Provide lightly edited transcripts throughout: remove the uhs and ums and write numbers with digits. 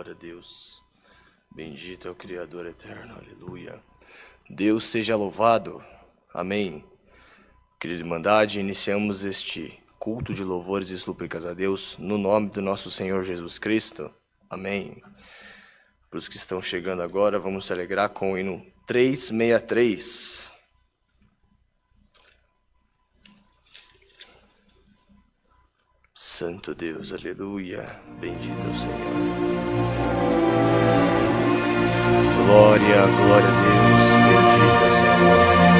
Glória a Deus. Bendito é o Criador eterno. Aleluia. Deus seja louvado. Amém. Querida Irmandade, iniciamos este culto de louvores e súplicas a Deus no nome do nosso Senhor Jesus Cristo. Amém. Para os que estão chegando agora, vamos se alegrar com o hino 363. Santo Deus, aleluia. Bendito é o Senhor. Glória, glória a Deus. Bendito é o Senhor.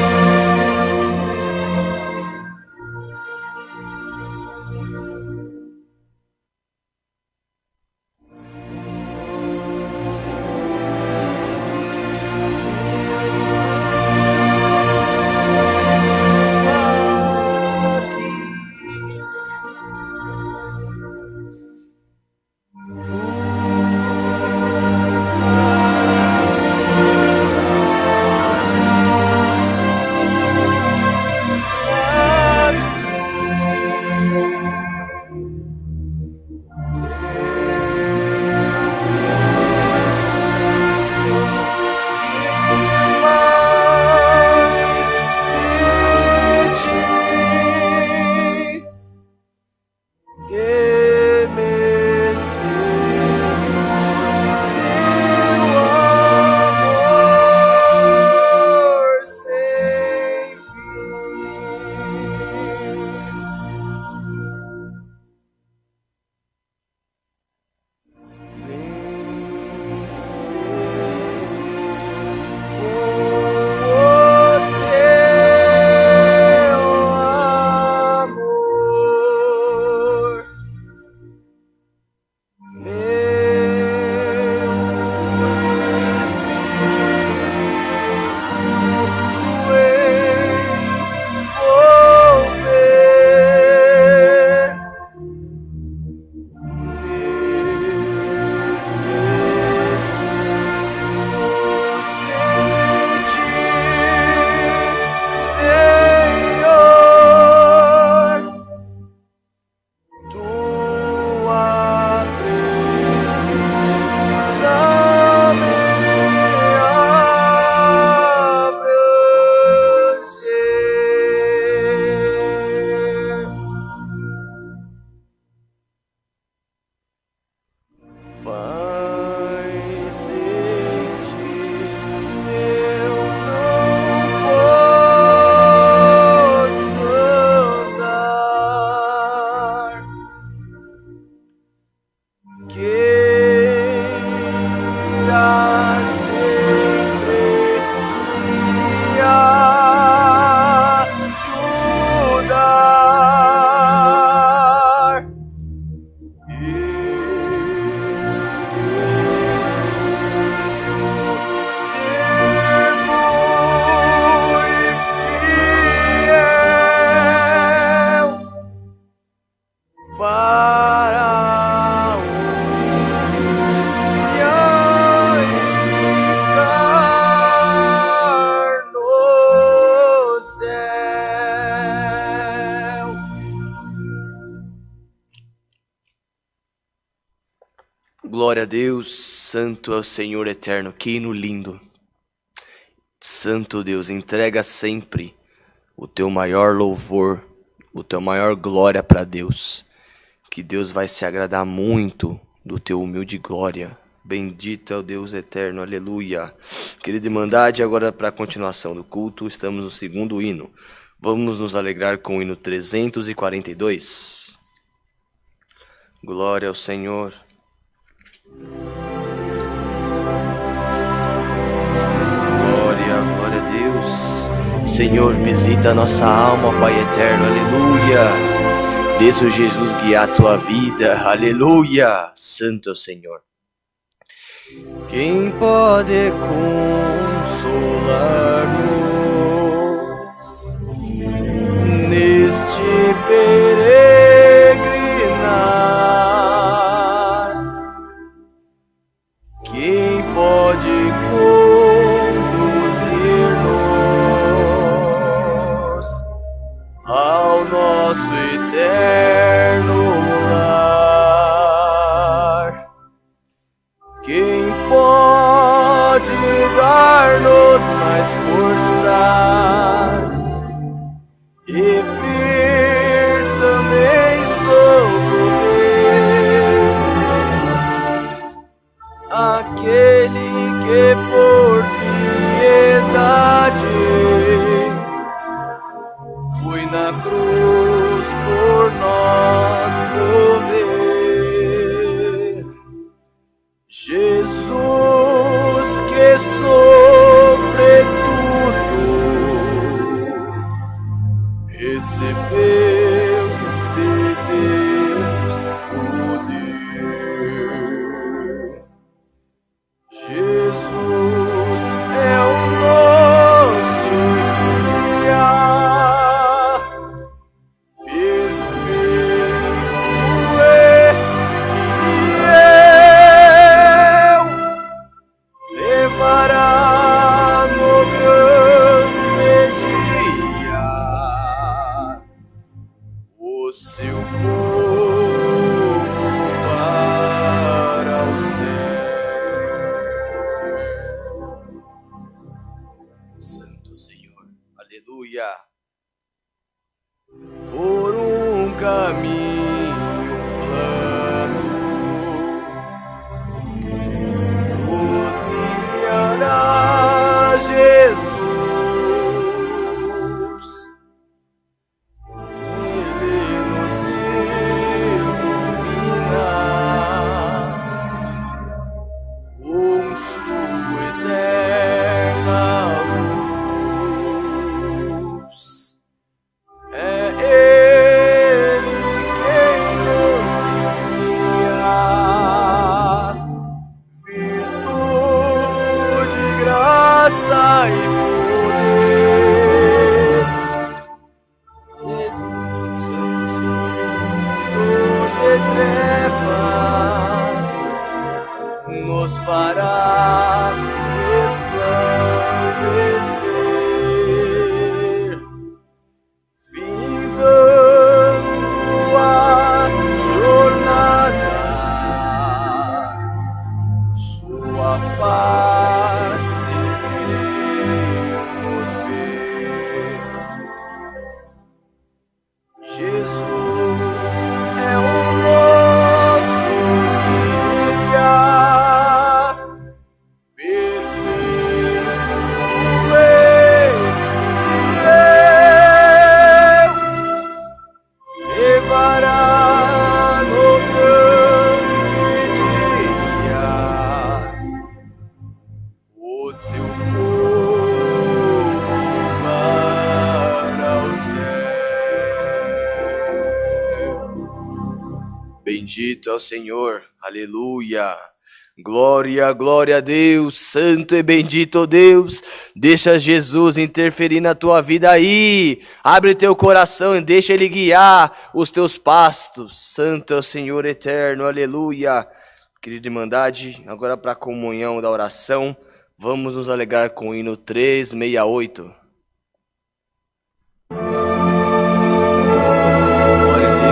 Glória a Deus, santo é o Senhor eterno, que hino lindo. Santo Deus, entrega sempre o teu maior louvor, o teu maior glória para Deus. Que Deus vai se agradar muito do teu humilde glória. Bendito é o Deus eterno, aleluia. Querida Irmandade, agora para a continuação do culto, estamos no segundo hino. Vamos nos alegrar com o hino 342. Glória ao Senhor. Glória, glória a Deus. Senhor, visita a nossa alma, Pai eterno, aleluia. Deixa o Jesus guiar a tua vida, aleluia. Santo é o Senhor. Quem pode consolar-nos peregrinar. Quem pode conduzir-nos ao nosso eterno lar? Quem pode dar-nos mais forças e vir também socorrer aquele que por piedade foi na cruz por nós morrer? Jesus, que sobretudo recebeu de Deus poder. Jesus é o nosso guia, perfeito e fiel, levará no grande dia o seu povo para o céu. Santo Senhor, aleluia. Por um caminho plano nos guiará Jesus. Ele nos ilumina com sua eterna luz. É Ele quem nos envia virtude, graça e poder. Santo Senhor, de trevas nos fará resplandecer, findando a jornada, sua face iremos ver. Jesus é o nosso guia, perfeito e fiel, levará no grande dia o teu povo para o céu. Bendito é o Senhor, aleluia. Glória, glória a Deus, santo e bendito Deus. Deixa Jesus interferir na tua vida aí. Abre teu coração e deixa Ele guiar os teus pastos. Santo é o Senhor eterno, aleluia. Querida Irmandade, agora para a comunhão da oração, vamos nos alegrar com o hino 368. Glória a Deus.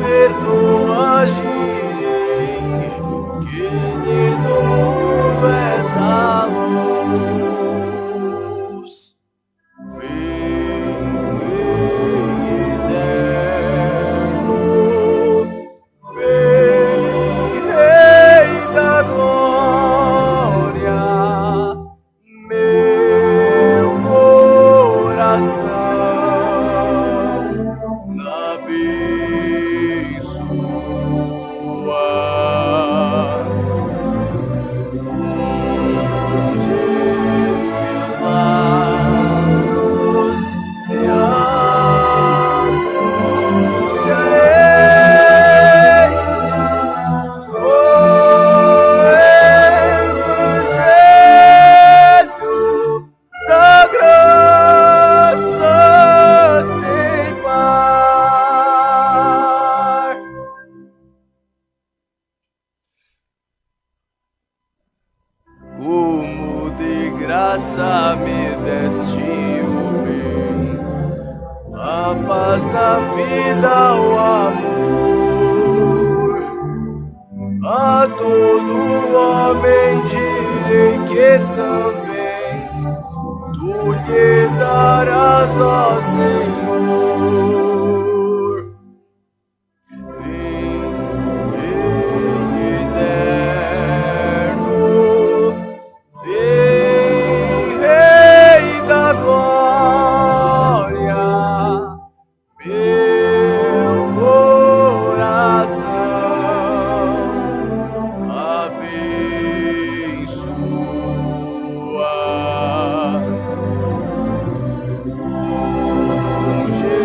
Perdoa, girei, que do mundo és a luz. Vem, eterno, vem, Rei da glória, meu coração na beira dá o amor. A todo homem direi que também tu lhe darás, ó Senhor. Vem, eterno, vem, Rei da glória, meu coração abençoa. Unge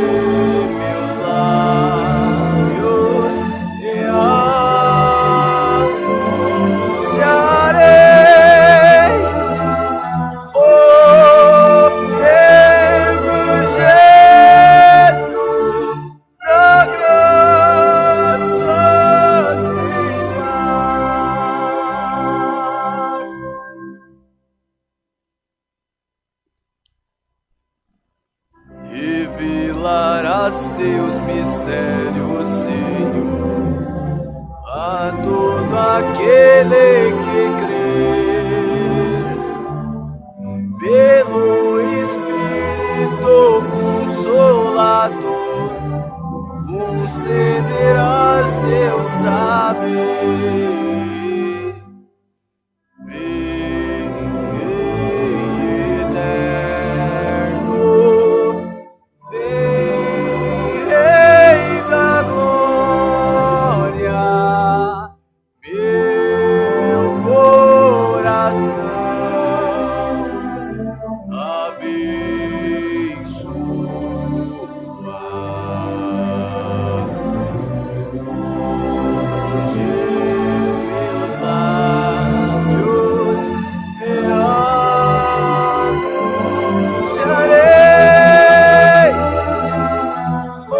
meus lábios e anunciarei o evangelho da graça sem par. Revelarás teus mistérios, Senhor, a todo aquele que crer. Pelo Espírito Consolador, concederás teu saber. Vem, eterno, vem, Rei da glória, meu coração abençoa. Unge meus lábios e anunciarei o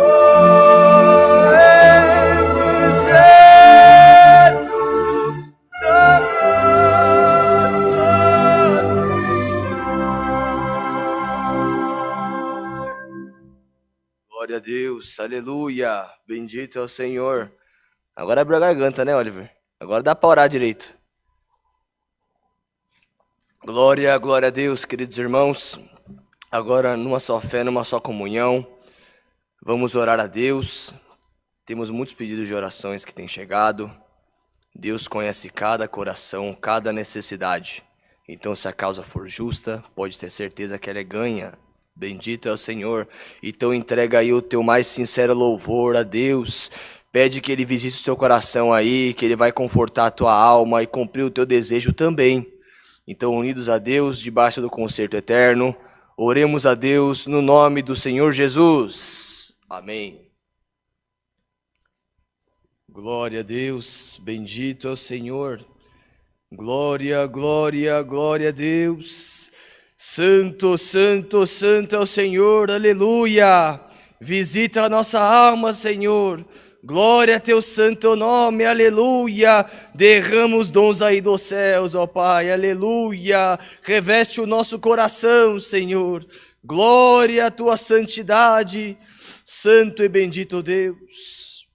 evangelho da graça sem par. Glória a Deus, aleluia, bendito é o Senhor. Agora abriu a garganta, né, Oliver? Agora dá para orar direito. Glória, glória a Deus, queridos irmãos. Agora, numa só fé, numa só comunhão, vamos orar a Deus. Temos muitos pedidos de orações que têm chegado. Deus conhece cada coração, cada necessidade. Então, se a causa for justa, pode ter certeza que ela é ganha. Bendito é o Senhor. Então, entrega aí o teu mais sincero louvor a Deus. Pede que Ele visite o teu coração aí, que Ele vai confortar a tua alma e cumprir o teu desejo também. Então, unidos a Deus, debaixo do concerto eterno, oremos a Deus no nome do Senhor Jesus. Amém. Glória a Deus, bendito é o Senhor. Glória, glória, glória a Deus. Santo, santo, santo é o Senhor, aleluia. Visita a nossa alma, Senhor. Glória a teu santo nome, aleluia. Derrama os dons aí dos céus, ó Pai, aleluia. Reveste o nosso coração, Senhor. Glória à tua santidade, santo e bendito Deus.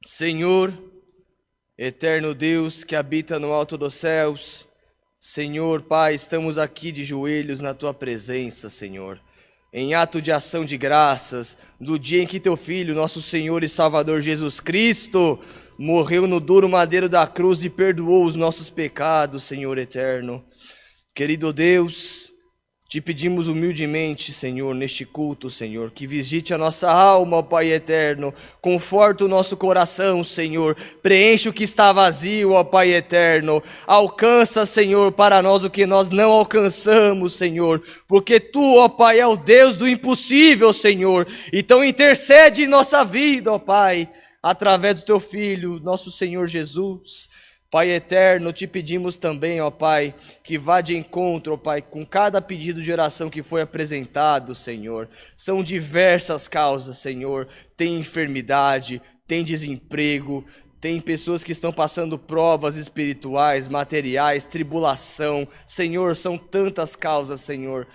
Senhor, eterno Deus que habita no alto dos céus, Senhor, Pai, estamos aqui de joelhos na tua presença, Senhor, em ato de ação de graças, do dia em que teu Filho, nosso Senhor e Salvador Jesus Cristo, morreu no duro madeiro da cruz e perdoou os nossos pecados, Senhor eterno. Querido Deus, te pedimos humildemente, Senhor, neste culto, Senhor, que visite a nossa alma, ó Pai eterno, conforta o nosso coração, Senhor, preenche o que está vazio, ó Pai eterno, alcança, Senhor, para nós o que nós não alcançamos, Senhor, porque Tu, ó Pai, é o Deus do impossível, Senhor, então intercede em nossa vida, ó Pai, através do Teu Filho, nosso Senhor Jesus. Pai eterno, te pedimos também, ó Pai, que vá de encontro, ó Pai, com cada pedido de oração que foi apresentado, Senhor. São diversas causas, Senhor. Tem enfermidade, tem desemprego, tem pessoas que estão passando provas espirituais, materiais, tribulação. Senhor, são tantas causas, Senhor.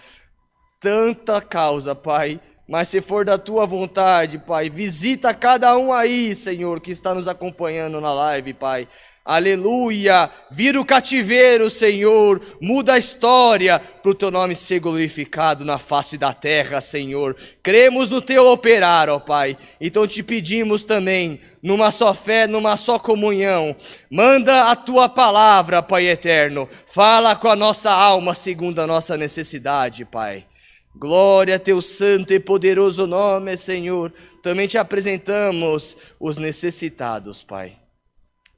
Tanta causa, Pai. Mas se for da tua vontade, Pai, visita cada um aí, Senhor, que está nos acompanhando na live, Pai. Aleluia, vira o cativeiro, Senhor, muda a história, para o teu nome ser glorificado na face da terra, Senhor. Cremos no teu operar, ó Pai, então te pedimos também, numa só fé, numa só comunhão, manda a tua palavra, Pai eterno, fala com a nossa alma segundo a nossa necessidade, Pai. Glória a teu santo e poderoso nome, Senhor. Também te apresentamos os necessitados, Pai.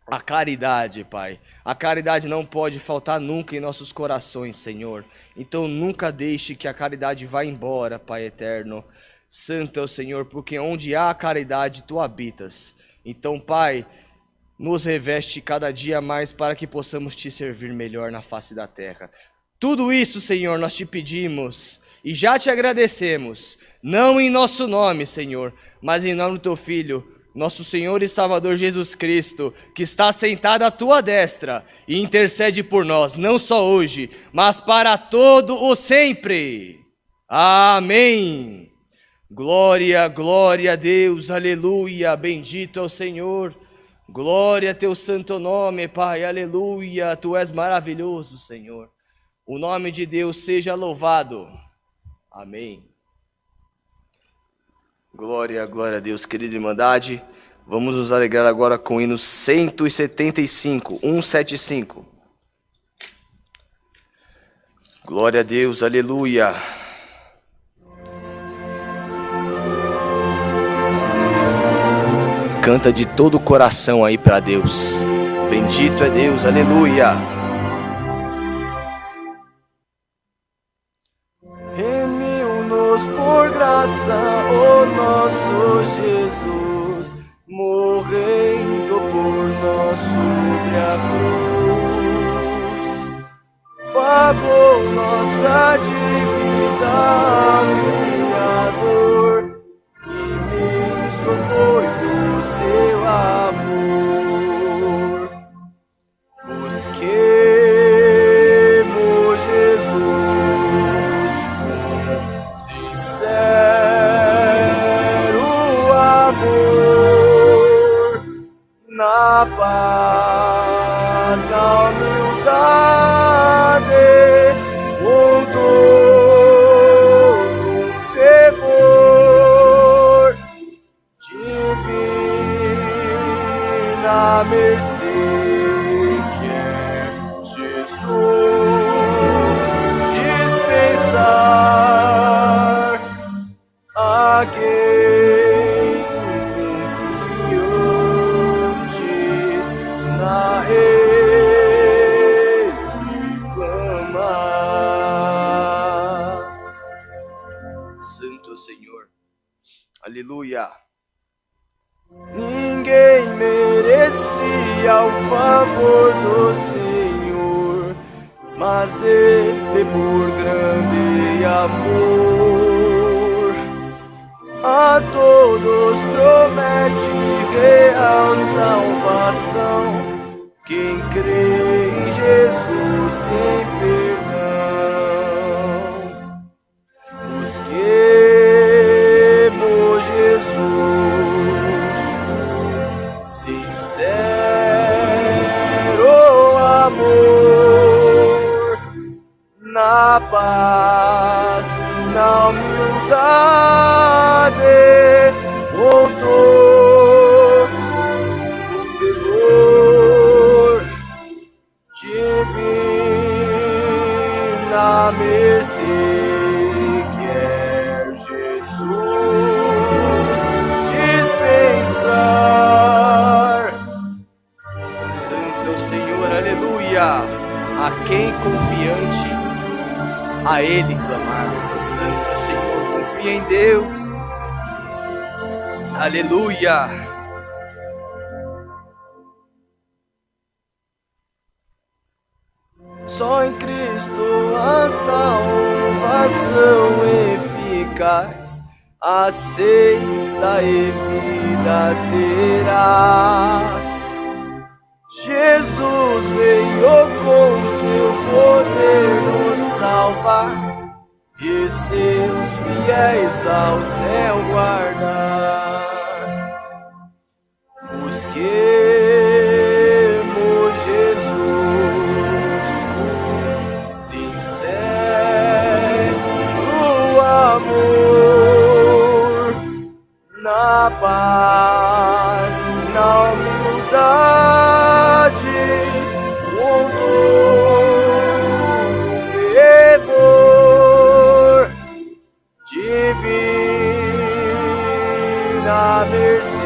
A caridade, Pai. A caridade não pode faltar nunca em nossos corações, Senhor. Então nunca deixe que a caridade vá embora, Pai eterno. Santo é o Senhor, porque onde há caridade, tu habitas. Então, Pai, nos reveste cada dia mais para que possamos te servir melhor na face da terra. Tudo isso, Senhor, nós te pedimos e já te agradecemos. Não em nosso nome, Senhor, mas em nome do teu Filho, nosso Senhor e Salvador Jesus Cristo, que está sentado à tua destra e intercede por nós, não só hoje, mas para todo o sempre. Amém. Glória, glória a Deus, aleluia, bendito é o Senhor. Glória a teu santo nome, Pai, aleluia, tu és maravilhoso, Senhor. O nome de Deus seja louvado. Amém. Glória, glória a Deus, querida Irmandade. Vamos nos alegrar agora com o hino 175, 175. Glória a Deus, aleluia. Canta de todo o coração aí para Deus. Bendito é Deus, aleluia. Remiu-nos por graça, o nosso Jesus, morrendo por nós sobre a cruz. Pagou nossa dívida ao Criador, imenso foi o seu amor. Busquemos Jesus com sincero amor, na paz, na humildade, com todo fervor, divina mercê que é Jesus, dispensar a quem confiante na Ele clamar. Santo Senhor, aleluia. Ninguém merecia o favor do Senhor, mas Ele por grande amor a todos promete real salvação. Quem crê em Jesus tem perdão. Busquemos Jesus, sincero amor, na paz, na humildade, com todo o fervor, divina mercê que é Jesus, dispensar. Santo é o Senhor, aleluia, a quem confiante a Ele clamar. Santo é o Senhor, confia em Deus, aleluia. Só em Cristo a salvação eficaz, aceita e vida terás. Jesus veio com seu poder nos salvar, e seus fiéis ao céu guardar. Busquemos Jesus com sincero amor, na paz, na humildade, com todo fervor, divina mercê.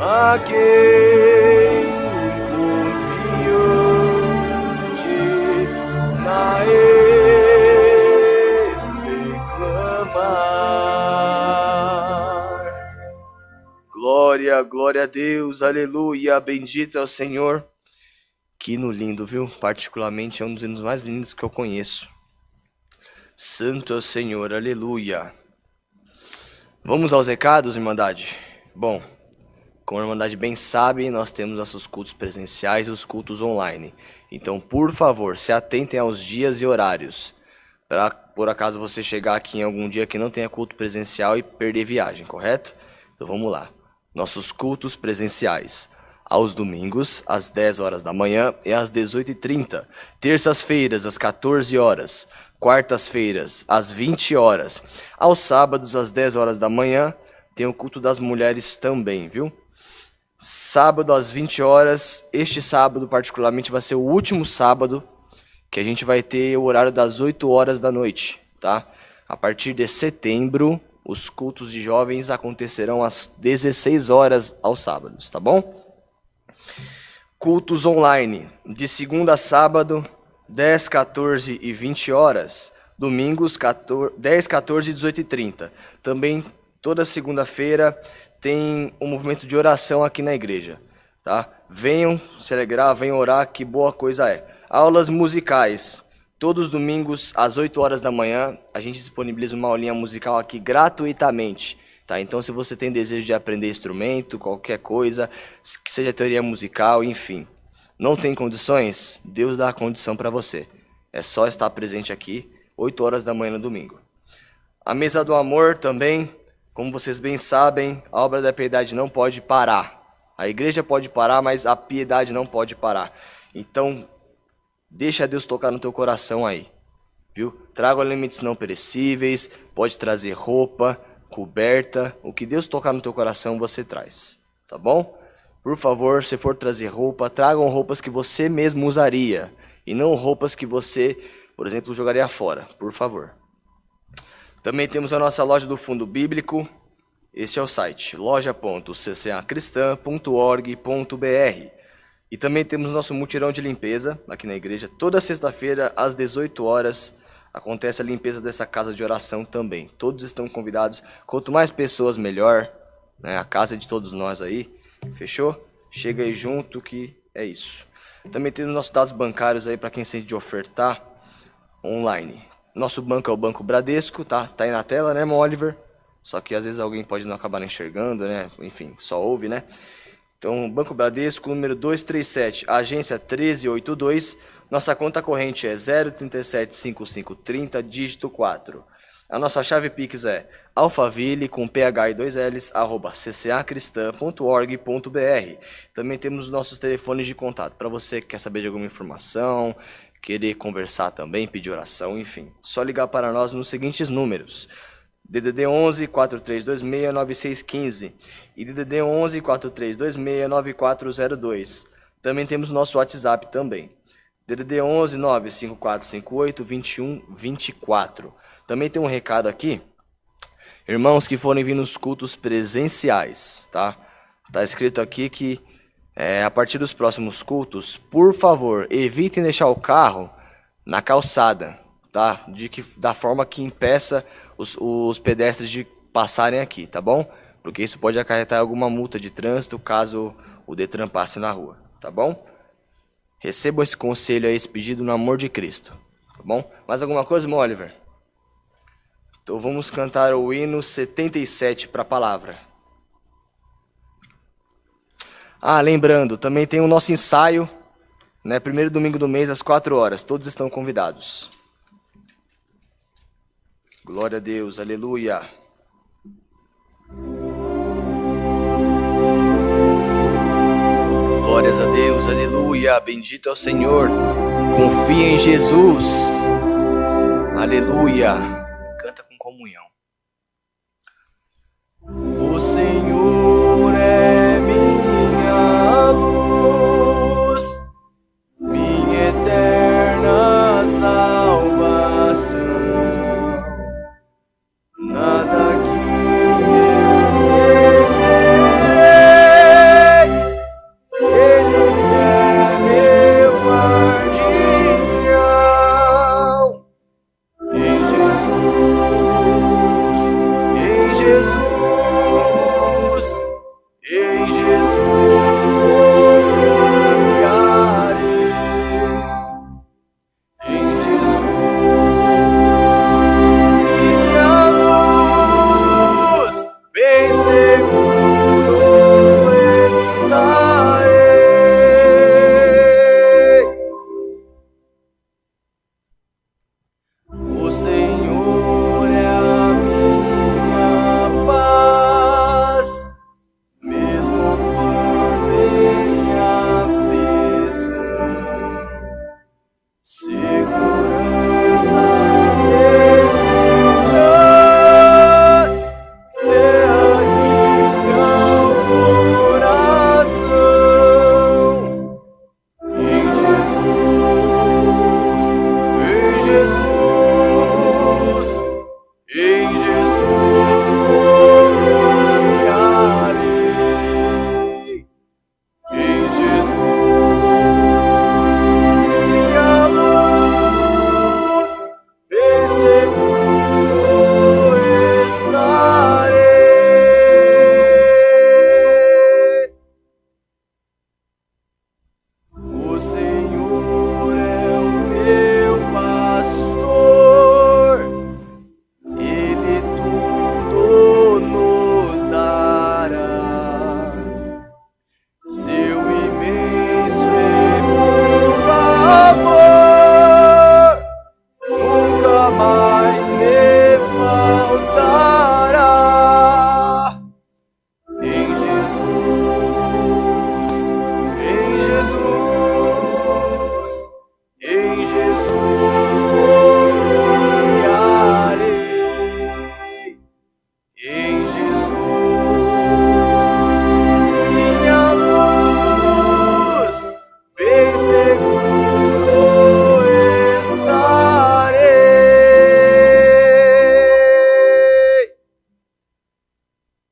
A quem confiante na ele clamar. Glória, glória a Deus, aleluia, bendito é o Senhor. Que hino lindo, viu? Particularmente é um dos hinos mais lindos que eu conheço. Santo é o Senhor, aleluia. Vamos aos recados, Irmandade? Bom, como a Irmandade bem sabe, nós temos nossos cultos presenciais e os cultos online. Então, por favor, se atentem aos dias e horários. Para, por acaso, você chegar aqui em algum dia que não tenha culto presencial e perder viagem, correto? Então, vamos lá. Nossos cultos presenciais. Aos domingos, às 10 horas da manhã e às 18h30. Terças-feiras, às 14 horas. Quartas-feiras, às 20 horas. Aos sábados, às 10 horas da manhã, tem o culto das mulheres também, viu? Sábado às 20 horas, este sábado particularmente vai ser o último sábado que a gente vai ter o horário das 8 horas da noite, tá? A partir de setembro, os cultos de jovens acontecerão às 16 horas aos sábados, tá bom? Cultos online, de segunda a sábado, 10, 14 e 20 horas, domingos 10, 14 e 18h30. Também toda segunda-feira tem um movimento de oração aqui na igreja, tá? Venham se alegrar, venham orar, que boa coisa é. Aulas musicais, todos os domingos às 8 horas da manhã, a gente disponibiliza uma aulinha musical aqui gratuitamente, tá? Então se você tem desejo de aprender instrumento, qualquer coisa, que seja teoria musical, enfim, não tem condições, Deus dá a condição para você. É só estar presente aqui, 8 horas da manhã no domingo. A Mesa do Amor também. Como vocês bem sabem, a obra da piedade não pode parar. A igreja pode parar, mas a piedade não pode parar. Então, deixa Deus tocar no teu coração aí, viu? Traga alimentos não perecíveis, pode trazer roupa, coberta. O que Deus tocar no teu coração, você traz, tá bom? Por favor, se for trazer roupa, tragam roupas que você mesmo usaria. E não roupas que você, por exemplo, jogaria fora, por favor. Também temos a nossa loja do Fundo Bíblico. Este é o site, loja.ccacristã.org.br. E também temos nosso mutirão de limpeza aqui na igreja. Toda sexta-feira, às 18 horas, acontece a limpeza dessa casa de oração também. Todos estão convidados. Quanto mais pessoas, melhor. Né? A casa é de todos nós aí. Fechou? Chega aí junto que é isso. Também temos nossos dados bancários aí para quem sente de ofertar online. Nosso banco é o Banco Bradesco, tá? Tá aí na tela, né, irmão Oliver? Só que às vezes alguém pode não acabar enxergando, né? Enfim, só ouve, né? Então, Banco Bradesco, número 237, agência 1382. Nossa conta corrente é 0375530, dígito 4. A nossa chave Pix é alfaville, com ph e 2 L's, @ccacristã.org.br. Também temos os nossos telefones de contato, para você que quer saber de alguma informação, querer conversar também, pedir oração, enfim. Só ligar para nós nos seguintes números: DDD 11 4326 9615 e DDD 11 4326 9402. Também temos o nosso WhatsApp também. DDD 11 95458 2124. Também tem um recado aqui. Irmãos que forem vir nos cultos presenciais, tá? Tá escrito aqui que a partir dos próximos cultos, por favor, evitem deixar o carro na calçada, tá? Da forma que impeça os pedestres de passarem aqui, tá bom? Porque isso pode acarretar alguma multa de trânsito caso o Detran passe na rua, tá bom? Recebam esse conselho aí, esse pedido no amor de Cristo, tá bom? Mais alguma coisa, irmão Oliver? Então vamos cantar o hino 77 para a palavra. Lembrando, também tem o nosso ensaio, né? Primeiro domingo do mês, às 4 horas. Todos estão convidados. Glória a Deus, aleluia. Glórias a Deus, aleluia. Bendito é o Senhor. Confia em Jesus. Aleluia. Canta com comunhão. O Senhor é minha luz, minha eterna salvação. Nada que eu temerei, Ele é meu guardião. Em Jesus, em Jesus. Em Jesus confiarei, em Jesus minha luz, bem seguro estarei. O Senhor é a minha paz, mesmo quando em aflição, segurança em traz, terra rica ao coração. Em Jesus, em Jesus, em Jesus confiarei. Em Jesus, minha luz, bem seguro estarei. O Senhor é o meu pastor, Ele tudo nos dará. Seu imenso e puro amor nunca mais me faltará. Em Jesus, em Jesus, em Jesus confiarei. Em Jesus, minha luz, bem seguro estarei.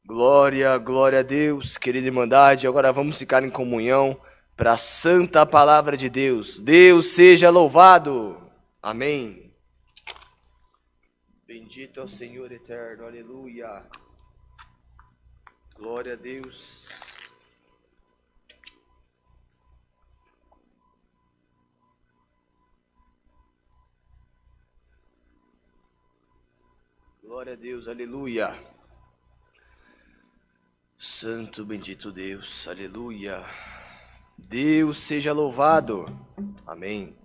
Glória, glória a Deus, querida Irmandade. Agora vamos ficar em comunhão para a santa palavra de Deus. Deus seja louvado. Amém. Bendito é o Senhor eterno, aleluia. Glória a Deus. Glória a Deus, aleluia. Santo, bendito Deus, aleluia. Deus seja louvado. Amém.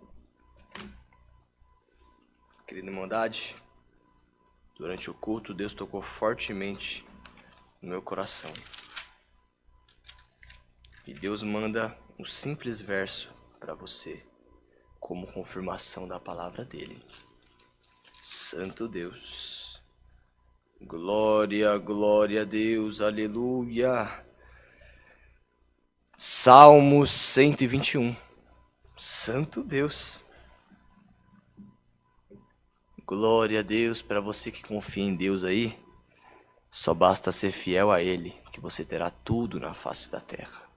Querida Irmandade, durante o culto, Deus tocou fortemente no meu coração. E Deus manda um simples verso para você, como confirmação da palavra dele. Santo Deus. Glória, glória a Deus, aleluia. Salmos 121. Santo Deus. Glória a Deus, para você que confia em Deus aí, só basta ser fiel a Ele, que você terá tudo na face da terra.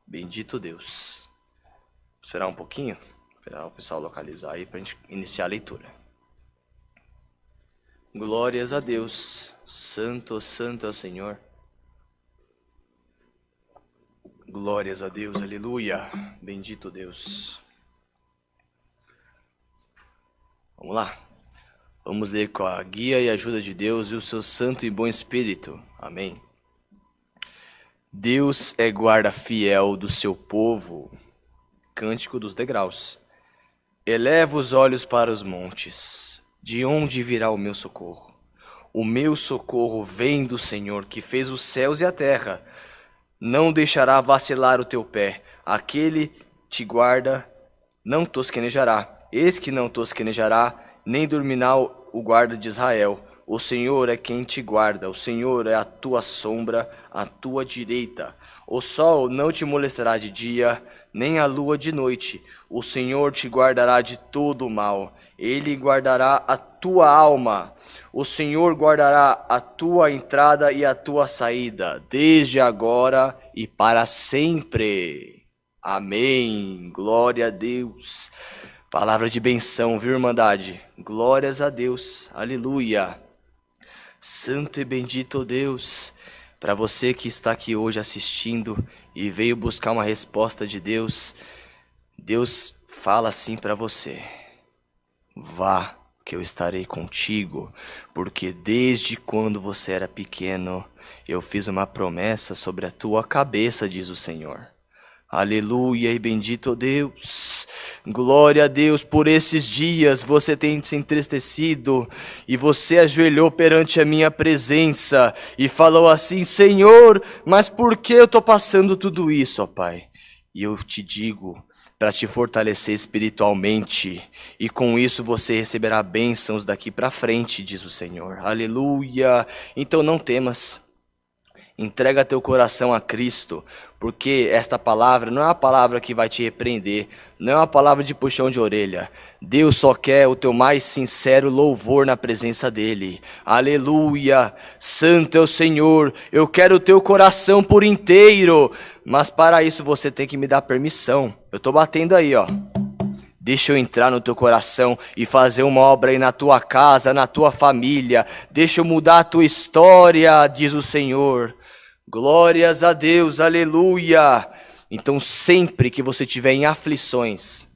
Bendito Deus. Vou esperar um pouquinho, esperar o pessoal localizar aí para a gente iniciar a leitura. Glórias a Deus. Santo, santo é o Senhor. Glórias a Deus, aleluia. Bendito Deus. Vamos lá. Vamos ler com a guia e ajuda de Deus e o seu santo e bom Espírito. Amém. Deus é guarda fiel do seu povo. Cântico dos degraus. Eleva os olhos para os montes. De onde virá o meu socorro? O meu socorro vem do Senhor, que fez os céus e a terra. Não deixará vacilar o teu pé. Aquele te guarda, não tosquenejará. Eis que não tosquenejará, nem dormirá o guarda de Israel. O Senhor é quem te guarda, o Senhor é a tua sombra, à tua direita. O sol não te molestará de dia, nem a lua de noite. O Senhor te guardará de todo o mal. Ele guardará a tua alma. O Senhor guardará a tua entrada e a tua saída, desde agora e para sempre. Amém. Glória a Deus. Palavra de benção, viu, irmandade? Glórias a Deus. Aleluia. Santo e bendito Deus, para você que está aqui hoje assistindo e veio buscar uma resposta de Deus, Deus fala assim para você: vá, que eu estarei contigo, porque desde quando você era pequeno, eu fiz uma promessa sobre a tua cabeça, diz o Senhor. Aleluia e bendito Deus. Glória a Deus. Por esses dias você tem se entristecido e você ajoelhou perante a minha presença e falou assim: Senhor, mas por que eu estou passando tudo isso, ó Pai? E eu te digo, para te fortalecer espiritualmente, e com isso você receberá bênçãos daqui para frente, diz o Senhor. Aleluia. Então não temas. Entrega teu coração a Cristo, porque esta palavra não é uma palavra que vai te repreender, não é uma palavra de puxão de orelha. Deus só quer o teu mais sincero louvor na presença dEle. Aleluia! Santo é o Senhor, eu quero o teu coração por inteiro, mas para isso você tem que me dar permissão. Eu estou batendo aí, ó. Deixa eu entrar no teu coração e fazer uma obra aí na tua casa, na tua família. Deixa eu mudar a tua história, diz o Senhor. Glórias a Deus, aleluia. Então sempre que você estiver em aflições,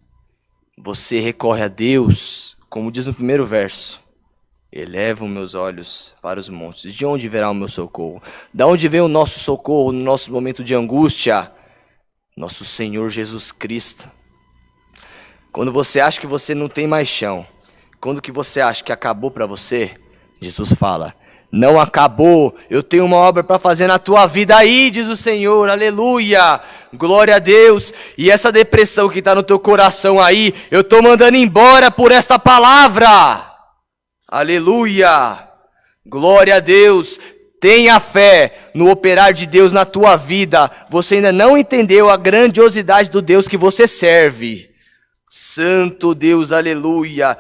você recorre a Deus, como diz no primeiro verso: elevo meus olhos para os montes. De onde virá o meu socorro? Da onde vem o nosso socorro no nosso momento de angústia? Nosso Senhor Jesus Cristo. Quando você acha que você não tem mais chão, quando que você acha que acabou para você, Jesus fala: não acabou, eu tenho uma obra para fazer na tua vida aí, diz o Senhor, aleluia, glória a Deus. E essa depressão que está no teu coração aí, eu estou mandando embora por esta palavra, aleluia, glória a Deus. Tenha fé no operar de Deus na tua vida. Você ainda não entendeu a grandiosidade do Deus que você serve. Santo Deus, aleluia.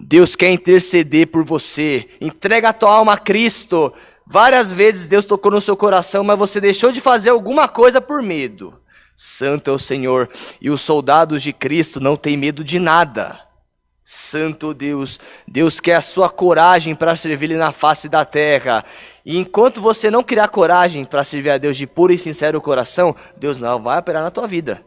Deus quer interceder por você. Entrega a tua alma a Cristo. Várias vezes Deus tocou no seu coração, mas você deixou de fazer alguma coisa por medo. Santo é o Senhor. E os soldados de Cristo não têm medo de nada. Santo Deus. Deus quer a sua coragem para servir-lhe na face da terra. E enquanto você não criar coragem para servir a Deus de puro e sincero coração, Deus não vai operar na tua vida.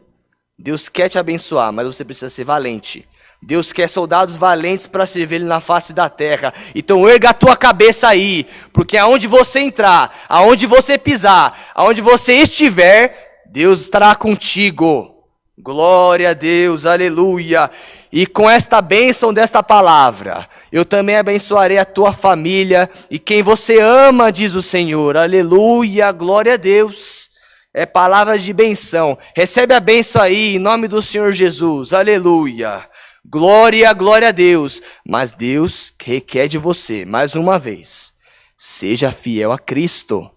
Deus quer te abençoar, mas você precisa ser valente. Deus quer soldados valentes para servir Ele na face da terra. Então erga a tua cabeça aí, porque aonde você entrar, aonde você pisar, aonde você estiver, Deus estará contigo. Glória a Deus, aleluia. E com esta bênção desta palavra, eu também abençoarei a tua família e quem você ama, diz o Senhor. Aleluia, glória a Deus. É palavras de benção. Recebe a bênção aí, em nome do Senhor Jesus. Aleluia. Glória, glória a Deus. Mas Deus requer de você, mais uma vez, seja fiel a Cristo.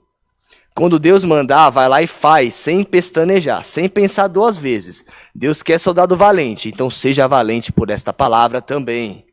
Quando Deus mandar, vai lá e faz, sem pestanejar, sem pensar duas vezes. Deus quer soldado valente, então seja valente por esta palavra também.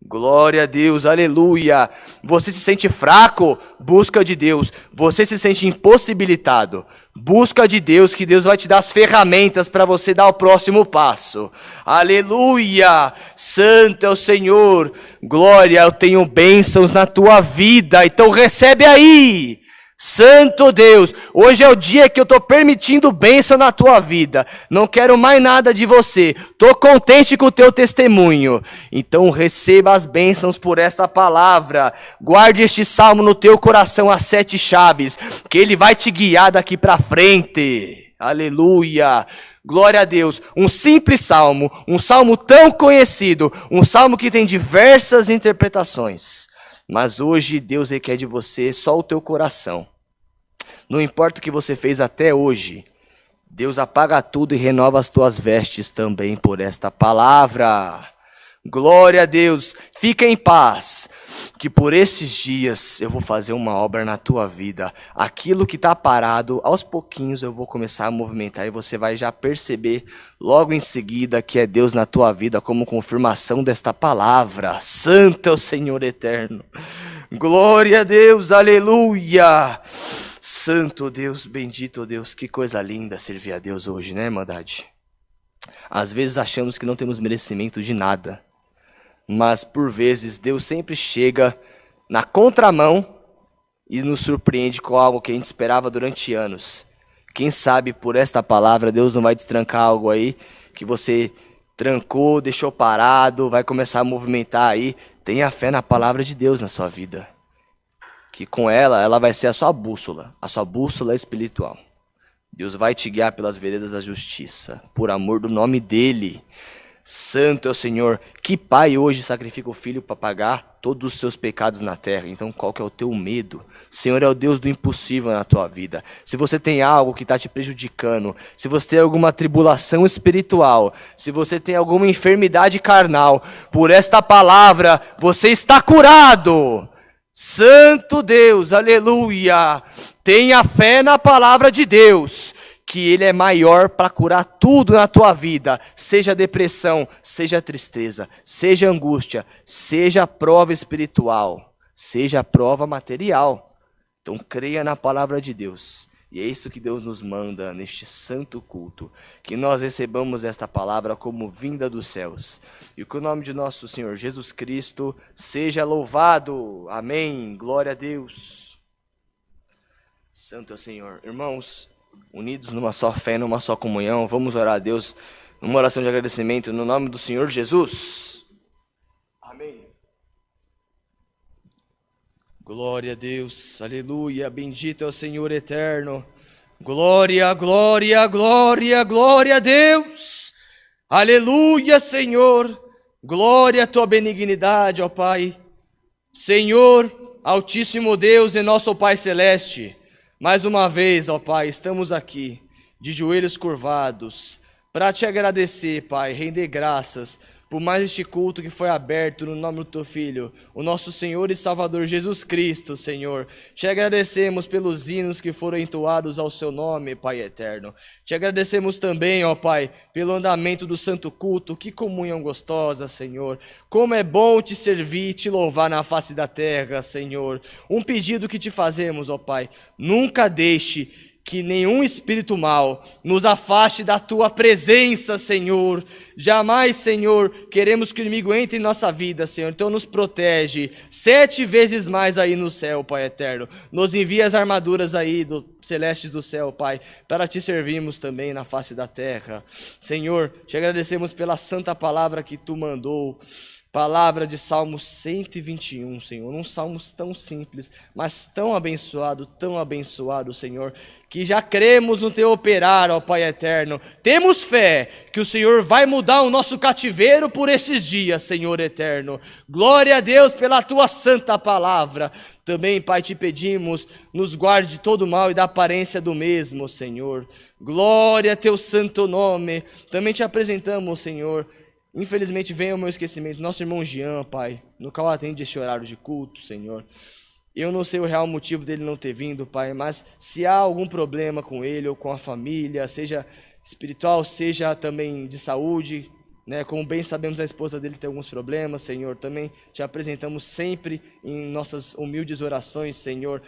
Glória a Deus, aleluia. Você se sente fraco? Busca de Deus. Você se sente impossibilitado? Busca de Deus, que Deus vai te dar as ferramentas para você dar o próximo passo. Aleluia, santo é o Senhor. Glória, eu tenho bênçãos na tua vida, então recebe aí. Santo Deus, hoje é o dia que eu estou permitindo bênção na tua vida. Não quero mais nada de você. Estou contente com o teu testemunho. Então receba as bênçãos por esta palavra. Guarde este salmo no teu coração, as 7 chaves, que ele vai te guiar daqui para frente. Aleluia. Glória a Deus. Um simples salmo, um salmo tão conhecido, um salmo que tem diversas interpretações. Mas hoje Deus requer de você só o teu coração. Não importa o que você fez até hoje, Deus apaga tudo e renova as tuas vestes também por esta palavra. Glória a Deus. Fica em paz, que por esses dias eu vou fazer uma obra na tua vida. Aquilo que está parado, aos pouquinhos eu vou começar a movimentar e você vai já perceber logo em seguida que é Deus na tua vida como confirmação desta palavra. Santo é o Senhor eterno. Glória a Deus, aleluia. Santo Deus, bendito Deus, que coisa linda servir a Deus hoje, né, Irmandade? Às vezes achamos que não temos merecimento de nada, mas por vezes Deus sempre chega na contramão e nos surpreende com algo que a gente esperava durante anos. Quem sabe por esta palavra Deus não vai destrancar algo aí que você trancou, deixou parado, vai começar a movimentar aí. Tenha fé na palavra de Deus na sua vida, que com ela vai ser a sua bússola espiritual. Deus vai te guiar pelas veredas da justiça, por amor do nome dEle. Santo é o Senhor. Que pai hoje sacrifica o filho para pagar todos os seus pecados na terra? Então qual que é o teu medo? O Senhor é o Deus do impossível na tua vida. Se você tem algo que está te prejudicando, se você tem alguma tribulação espiritual, se você tem alguma enfermidade carnal, por esta palavra você está curado. Santo Deus, aleluia. Tenha fé na palavra de Deus, que Ele é maior para curar tudo na tua vida, seja depressão, seja tristeza, seja angústia, seja prova espiritual, seja prova material. Então creia na palavra de Deus. E é isso que Deus nos manda neste santo culto, que nós recebamos esta palavra como vinda dos céus. E que o nome de nosso Senhor Jesus Cristo seja louvado. Amém. Glória a Deus. Santo é o Senhor. Irmãos, unidos numa só fé, numa só comunhão, vamos orar a Deus numa oração de agradecimento no nome do Senhor Jesus. Amém. Glória a Deus, aleluia, bendito é o Senhor eterno. Glória, glória, glória, glória a Deus. Aleluia, Senhor. Glória à tua benignidade, ó Pai. Senhor, Altíssimo Deus e nosso Pai Celeste, mais uma vez, ó Pai, estamos aqui, de joelhos curvados, para te agradecer, Pai, render graças por mais este culto que foi aberto no nome do teu Filho, o nosso Senhor e Salvador Jesus Cristo, Senhor. Te agradecemos pelos hinos que foram entoados ao seu nome, Pai eterno. Te agradecemos também, ó Pai, pelo andamento do santo culto. Que comunhão gostosa, Senhor. Como é bom te servir e te louvar na face da terra, Senhor. Um pedido que te fazemos, ó Pai, nunca deixe que nenhum espírito mau nos afaste da tua presença, Senhor. Jamais, Senhor, queremos que o inimigo entre em nossa vida, Senhor. Então nos protege 7 vezes mais aí no céu, Pai eterno. Nos envia as armaduras aí celestes do céu, Pai, para te servirmos também na face da terra. Senhor, te agradecemos pela santa palavra que tu mandou. Palavra de Salmo 121, Senhor, um salmo tão simples, mas tão abençoado, Senhor, que já cremos no teu operar, ó Pai eterno. Temos fé que o Senhor vai mudar o nosso cativeiro por esses dias, Senhor eterno. Glória a Deus pela tua santa palavra. Também, Pai, te pedimos, nos guarde de todo mal e da aparência do mesmo, Senhor. Glória a teu santo nome. Também te apresentamos, Senhor. Infelizmente vem ao meu esquecimento nosso irmão Jean, Pai, no qual atende este horário de culto, Senhor. Eu não sei o real motivo dele não ter vindo, Pai, mas se há algum problema com ele ou com a família, seja espiritual, seja também de saúde, né? Como bem sabemos, a esposa dele tem alguns problemas, Senhor. Também te apresentamos sempre em nossas humildes orações, Senhor.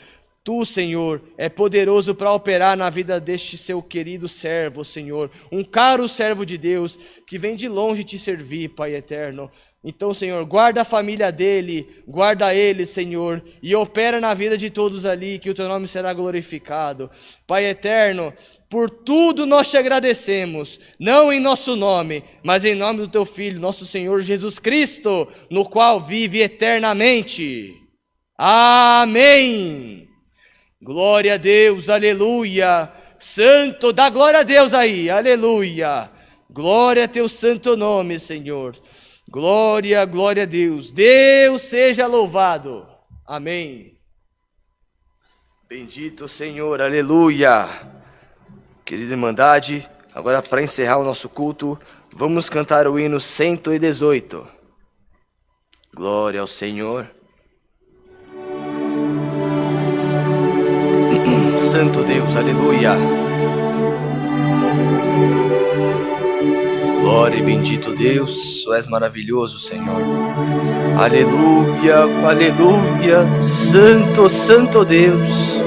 Tu, Senhor, é poderoso para operar na vida deste seu querido servo, Senhor. Um caro servo de Deus que vem de longe te servir, Pai eterno. Então, Senhor, guarda a família dele, guarda ele, Senhor, e opera na vida de todos ali, que o teu nome será glorificado. Pai eterno, por tudo nós te agradecemos, não em nosso nome, mas em nome do teu Filho, nosso Senhor Jesus Cristo, no qual vive eternamente. Amém. Glória a Deus, aleluia. Santo, dá glória a Deus aí, aleluia. Glória a teu santo nome, Senhor. Glória, glória a Deus. Deus seja louvado. Amém. Bendito Senhor, aleluia. Querida Irmandade, agora para encerrar o nosso culto, vamos cantar o hino 118. Glória ao Senhor. Santo Deus, aleluia. Glória e bendito Deus, tu és maravilhoso, Senhor. Aleluia, aleluia, santo, santo Deus.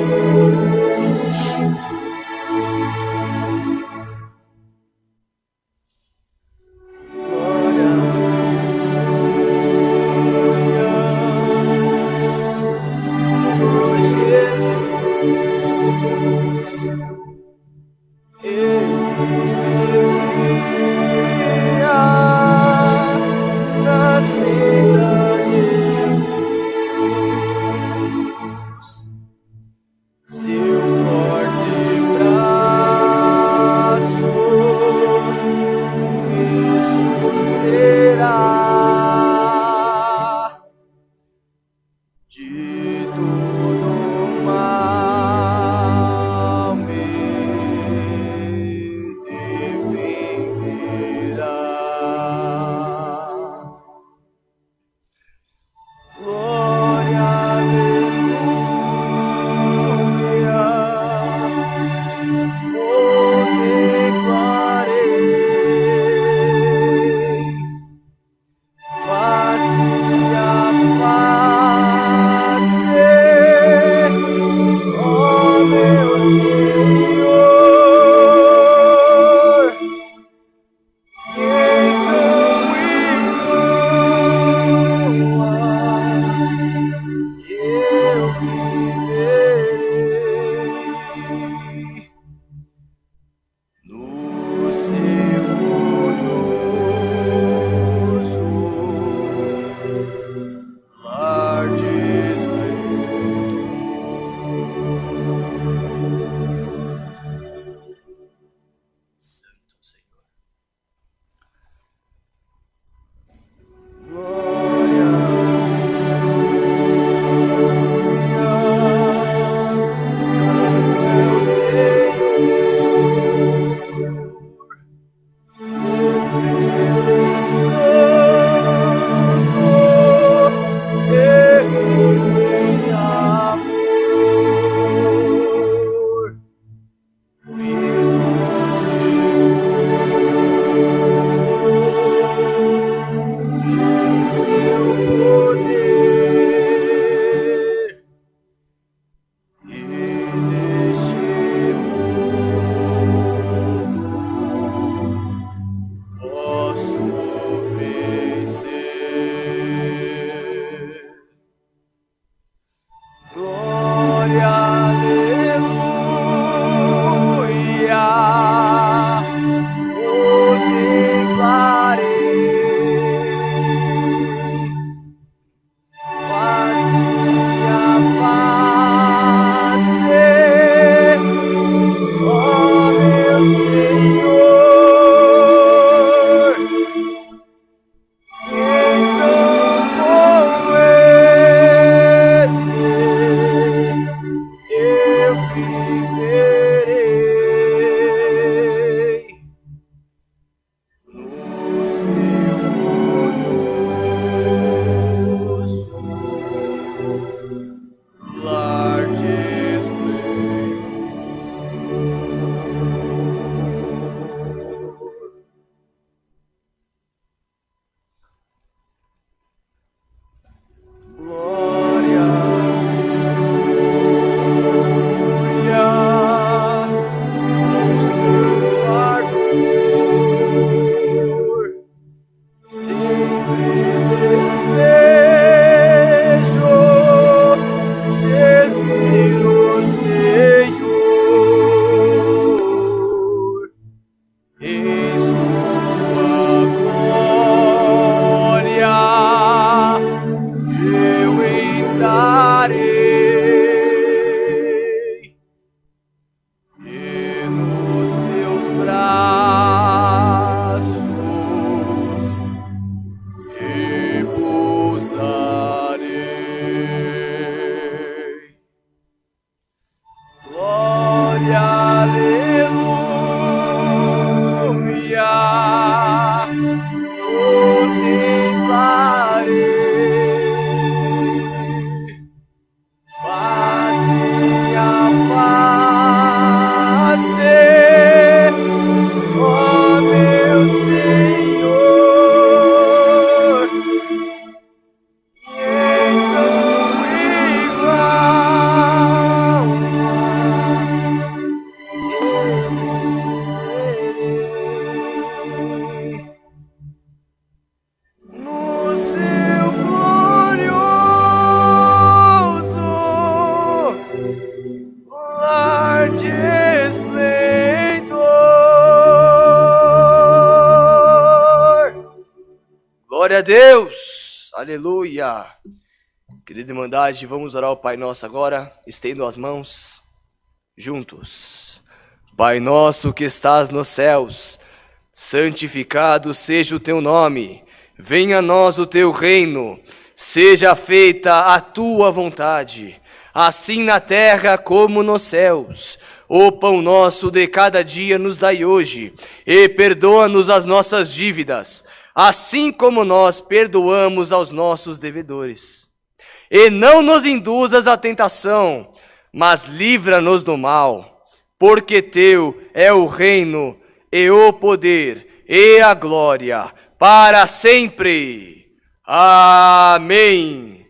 Glória a Deus. Aleluia. Querida Irmandade, vamos orar ao Pai Nosso agora. Estendo as mãos juntos. Pai nosso que estás nos céus, santificado seja o teu nome. Venha a nós o teu reino. Seja feita a tua vontade, assim na terra como nos céus. O pão nosso de cada dia nos dai hoje, e perdoa-nos as nossas dívidas, assim como nós perdoamos aos nossos devedores. E não nos induzas à tentação, mas livra-nos do mal, porque teu é o reino, e o poder, e a glória, para sempre. Amém.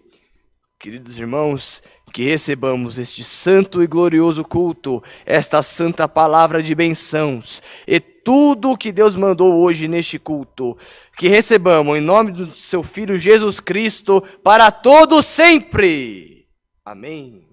Queridos irmãos, que recebamos este santo e glorioso culto, esta santa palavra de bênçãos e tudo o que Deus mandou hoje neste culto, que recebamos em nome do seu Filho Jesus Cristo para todo sempre. Amém.